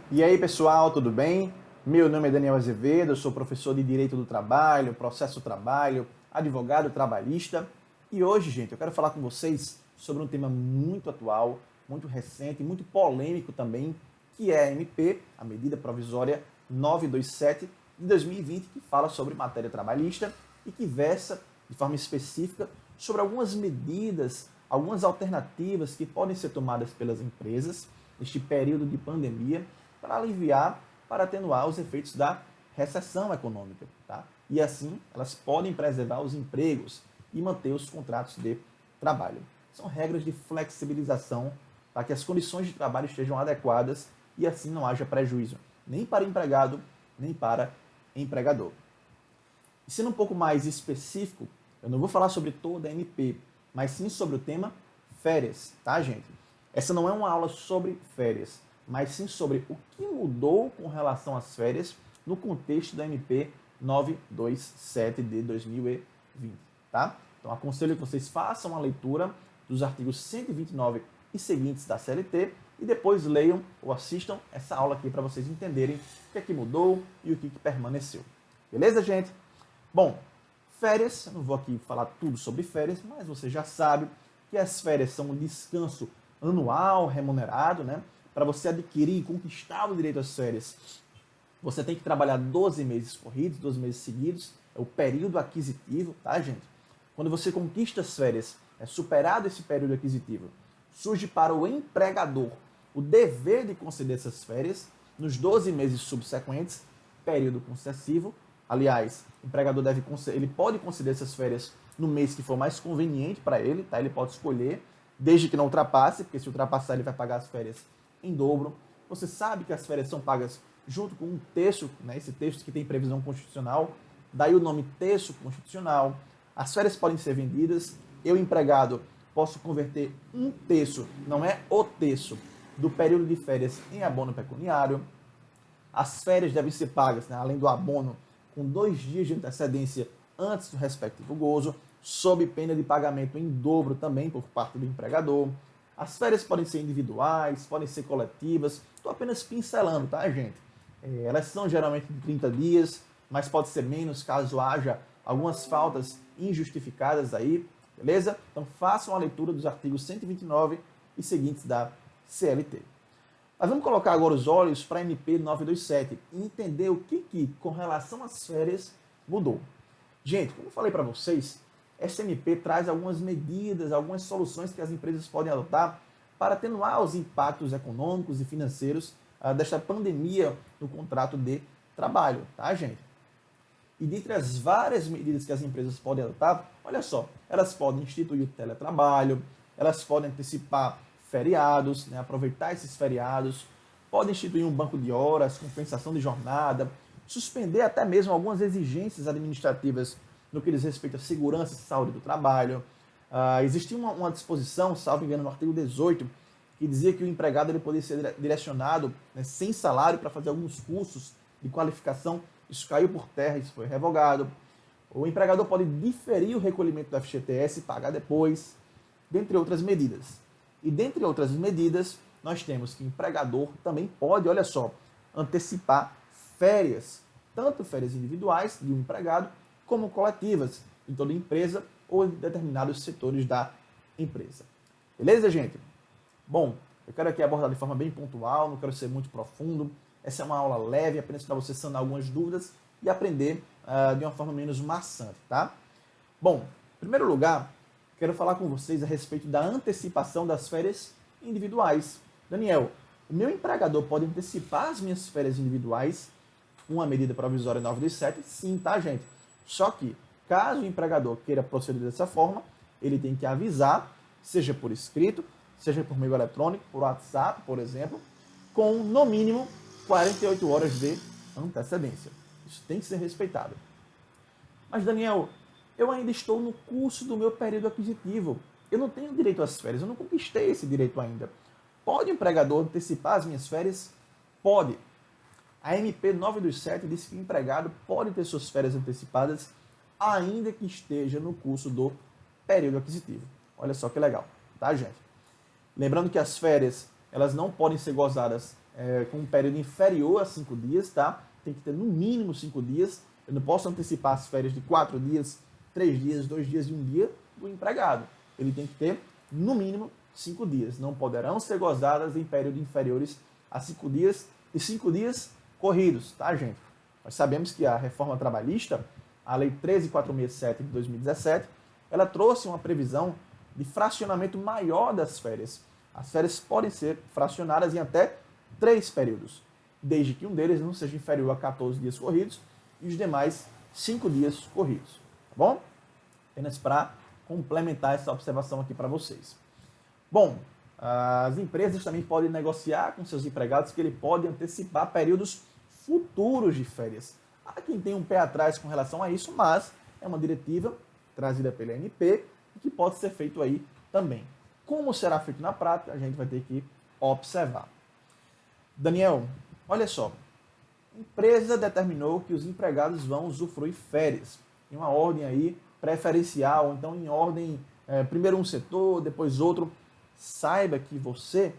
E aí, pessoal, tudo bem? Meu nome é Daniel Azevedo, eu sou professor de Direito do Trabalho, Processo do Trabalho, advogado trabalhista. E hoje, gente, eu quero falar com vocês sobre um tema muito atual, muito recente, muito polêmico também, que é a MP, a Medida Provisória 927 de 2020, que fala sobre matéria trabalhista e que versa de forma específica sobre algumas medidas, algumas alternativas que podem ser tomadas pelas empresas neste período de pandemia para aliviar, para atenuar os efeitos da recessão econômica. Tá? E assim, elas podem preservar os empregos e manter os contratos de trabalho. São regras de flexibilização para que as condições de trabalho estejam adequadas e assim não haja prejuízo nem para empregado, nem para empregador. E sendo um pouco mais específico, eu não vou falar sobre toda a MP, mas sim sobre o tema férias, tá, gente? Essa não é uma aula sobre férias, mas sim sobre o que mudou com relação às férias no contexto da MP 927 de 2020, tá? Então, aconselho que vocês façam a leitura dos artigos 129 e seguintes da CLT e depois leiam ou assistam essa aula aqui para vocês entenderem o que é que mudou e o que permaneceu. Beleza, gente? Bom, férias, eu não vou aqui falar tudo sobre férias, mas você já sabe que as férias são um descanso anual remunerado, né? Para você adquirir e conquistar o direito às férias, você tem que trabalhar 12 meses corridos, 12 meses seguidos, é o período aquisitivo, tá, gente? Quando você conquista as férias, é superado esse período aquisitivo, surge para o empregador o dever de conceder essas férias nos 12 meses subsequentes, período concessivo. Aliás, o empregador ele pode conceder essas férias no mês que for mais conveniente para ele, tá? Ele pode escolher, desde que não ultrapasse, porque se ultrapassar ele vai pagar as férias em dobro. Você sabe que as férias são pagas junto com um terço, né? Esse texto que tem previsão constitucional, daí o nome terço constitucional. As férias podem ser vendidas, eu, empregado, posso converter um terço, não é o terço, do período de férias em abono pecuniário. As férias devem ser pagas, né, além do abono, com 2 dias de antecedência antes do respectivo gozo, sob pena de pagamento em dobro também por parte do empregador. As férias podem ser individuais, podem ser coletivas. Estou apenas pincelando, tá, gente? Elas são geralmente de 30 dias, mas pode ser menos caso haja algumas faltas injustificadas aí, beleza? Então façam a leitura dos artigos 129 e seguintes da CLT. Mas vamos colocar agora os olhos para a MP 927 e entender o que, com relação às férias, mudou. Gente, como eu falei para vocês, essa MP traz algumas medidas, algumas soluções que as empresas podem adotar para atenuar os impactos econômicos e financeiros desta pandemia no contrato de trabalho, tá, gente? E dentre as várias medidas que as empresas podem adotar, olha só, elas podem instituir o teletrabalho, elas podem antecipar feriados, né, aproveitar esses feriados, podem instituir um banco de horas, compensação de jornada, suspender até mesmo algumas exigências administrativas no que diz respeito à segurança e saúde do trabalho. Existia uma disposição, salvo engano, no artigo 18, que dizia que o empregado ele poderia ser direcionado, né, sem salário para fazer alguns cursos de qualificação. Isso caiu por terra, isso foi revogado. O empregador pode diferir o recolhimento do FGTS e pagar depois, dentre outras medidas. E dentre outras medidas, nós temos que o empregador também pode, olha só, antecipar férias, tanto férias individuais de um empregado, como coletivas em toda a empresa ou em determinados setores da empresa. Beleza, gente? Bom, eu quero aqui abordar de forma bem pontual, não quero ser muito profundo. Essa é uma aula leve, apenas para você sanar algumas dúvidas e aprender de uma forma menos maçante, tá? Bom, em primeiro lugar, quero falar com vocês a respeito da antecipação das férias individuais. Daniel, o meu empregador pode antecipar as minhas férias individuais com a medida provisória 927? Sim, tá, gente? Só que, caso o empregador queira proceder dessa forma, ele tem que avisar, seja por escrito, seja por meio eletrônico, por WhatsApp, por exemplo, com, no mínimo, 48 horas de antecedência. Isso tem que ser respeitado. Mas, Daniel, eu ainda estou no curso do meu período aquisitivo. Eu não tenho direito às férias, eu não conquistei esse direito ainda. Pode o empregador antecipar as minhas férias? Pode. A MP 927 diz que o empregado pode ter suas férias antecipadas ainda que esteja no curso do período aquisitivo. Olha só que legal, tá, gente? Lembrando que as férias, elas não podem ser gozadas com um período inferior a 5 dias, tá? Tem que ter no mínimo 5 dias. Eu não posso antecipar as férias de 4 dias, 3 dias, 2 dias e 1 dia do empregado. Ele tem que ter no mínimo 5 dias. Não poderão ser gozadas em períodos inferiores a 5 dias e 5 dias corridos, tá, gente? Nós sabemos que a reforma trabalhista, a Lei 13.467 de 2017, ela trouxe uma previsão de fracionamento maior das férias. As férias podem ser fracionadas em até 3 períodos, desde que um deles não seja inferior a 14 dias corridos e os demais 5 dias corridos, tá bom? Apenas para complementar essa observação aqui para vocês. Bom, as empresas também podem negociar com seus empregados que ele pode antecipar períodos futuros de férias. Há quem tem um pé atrás com relação a isso, mas é uma diretiva trazida pela ANP e que pode ser feito aí também. Como será feito na prática, a gente vai ter que observar. Daniel, olha só. A empresa determinou que os empregados vão usufruir férias em uma ordem aí preferencial, então em ordem, primeiro um setor, depois outro. Saiba que você,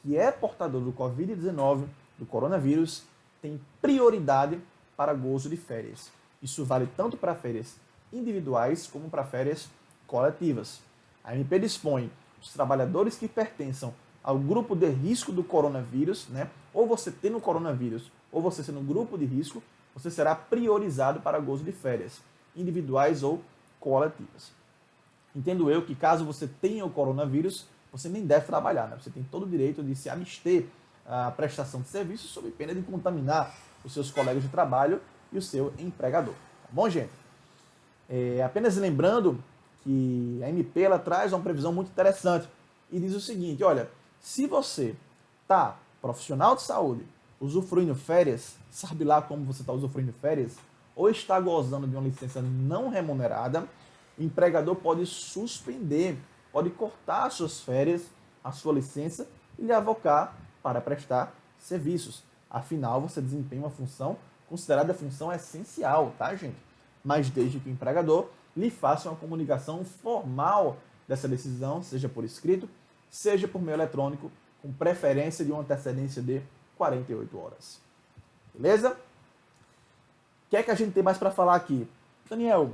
que é portador do Covid-19, do coronavírus, tem prioridade para gozo de férias. Isso vale tanto para férias individuais como para férias coletivas. A ANP dispõe os trabalhadores que pertençam ao grupo de risco do coronavírus, né? Ou você tendo coronavírus, ou você sendo um grupo de risco, você será priorizado para gozo de férias, individuais ou coletivas. Entendo eu que caso você tenha o coronavírus, você nem deve trabalhar, né? Você tem todo o direito de se abster à prestação de serviços sob pena de contaminar os seus colegas de trabalho e o seu empregador. Tá bom, gente? Apenas lembrando que a MP ela traz uma previsão muito interessante e diz o seguinte, olha, se você está profissional de saúde, usufruindo férias, sabe lá como você está usufruindo férias, ou está gozando de uma licença não remunerada, o empregador pode suspender, pode cortar as suas férias, a sua licença e lhe avocar para prestar serviços. Afinal, você desempenha uma função considerada função essencial, tá, gente? Mas desde que o empregador lhe faça uma comunicação formal dessa decisão, seja por escrito, seja por meio eletrônico, com preferência de uma antecedência de 48 horas. Beleza? O que é que a gente tem mais para falar aqui? Daniel,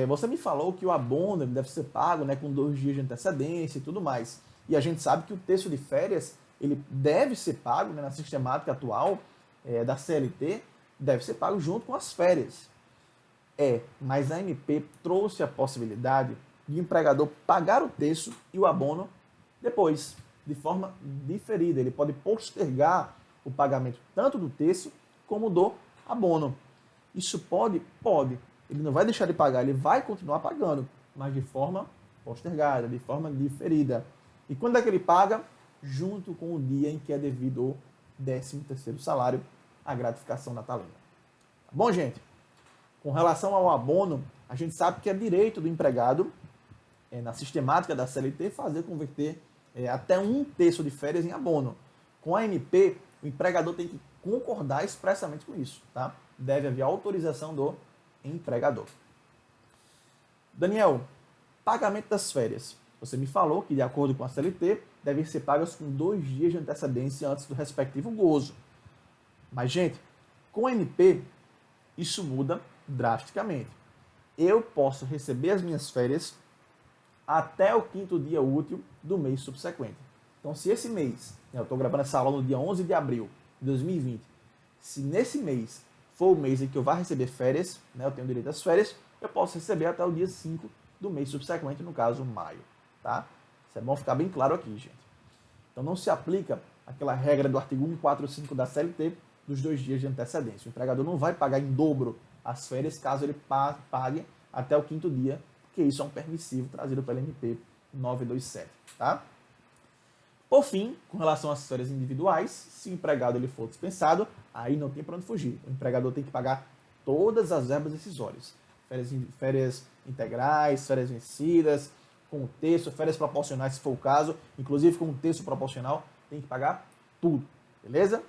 você me falou que o abono deve ser pago, né, com 2 dias de antecedência e tudo mais. E a gente sabe que o terço de férias ele deve ser pago, né, na sistemática atual da CLT, deve ser pago junto com as férias. Mas a ANP trouxe a possibilidade de o empregador pagar o terço e o abono depois, de forma diferida. Ele pode postergar o pagamento tanto do terço como do abono. Isso pode. Ele não vai deixar de pagar, ele vai continuar pagando, mas de forma postergada, de forma diferida. E quando é que ele paga? Junto com o dia em que é devido o 13º salário, a gratificação natalina. Tá bom, gente? Com relação ao abono, a gente sabe que é direito do empregado, na sistemática da CLT, converter até 1/3 de férias em abono. Com a ANP, o empregador tem que concordar expressamente com isso, tá? Deve haver autorização do empregador. Daniel, pagamento das férias. Você me falou que, de acordo com a CLT, devem ser pagas com 2 dias de antecedência antes do respectivo gozo. Mas, gente, com a ANP, isso muda drasticamente. Eu posso receber as minhas férias até o 5º dia útil do mês subsequente. Então, se esse mês, eu estou gravando essa aula no dia 11 de abril de 2020, se nesse mês for o mês em que eu vá receber férias, né, eu tenho direito às férias, eu posso receber até o dia 5 do mês subsequente, no caso, maio. Tá? Isso é bom ficar bem claro aqui, gente. Então, não se aplica aquela regra do artigo 145 da CLT dos 2 dias de antecedência. O empregador não vai pagar em dobro as férias caso ele pague até o 5º dia, porque isso é um permissivo trazido pela MP 927. Tá? Por fim, com relação às férias individuais, se o empregado ele for dispensado, aí não tem para onde fugir. O empregador tem que pagar todas as verbas decisórias. Férias integrais, férias vencidas, com o terço, férias proporcionais, se for o caso, inclusive com o terço proporcional, tem que pagar tudo. Beleza?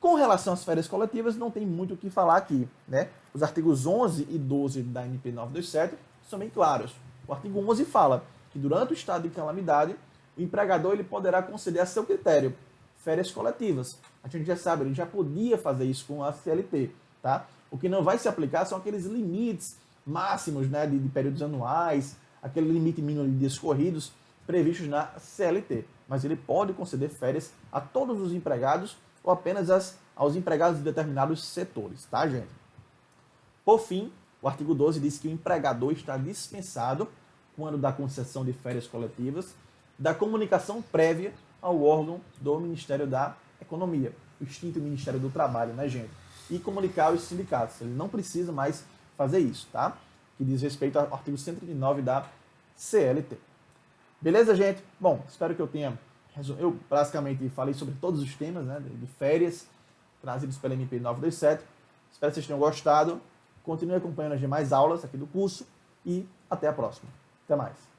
Com relação às férias coletivas, não tem muito o que falar aqui, né? Os artigos 11 e 12 da MP 927 são bem claros. O artigo 11 fala que durante o estado de calamidade, o empregador ele poderá conceder a seu critério férias coletivas. A gente já sabe, ele já podia fazer isso com a CLT, tá? O que não vai se aplicar são aqueles limites máximos, né, de períodos anuais, aquele limite mínimo de dias corridos previstos na CLT. Mas ele pode conceder férias a todos os empregados ou apenas aos empregados de determinados setores, tá, gente? Por fim, o artigo 12 diz que o empregador está dispensado, quando da concessão de férias coletivas, da comunicação prévia ao órgão do Ministério da Economia, o extinto Ministério do Trabalho, né, gente? E comunicar aos sindicatos. Ele não precisa mais fazer isso, tá? Que diz respeito ao artigo 139 da CLT. Beleza, gente? Bom, espero que eu basicamente falei sobre todos os temas, né, de férias trazidos pela MP 927. Espero que vocês tenham gostado. Continue acompanhando as demais aulas aqui do curso e até a próxima. Até mais.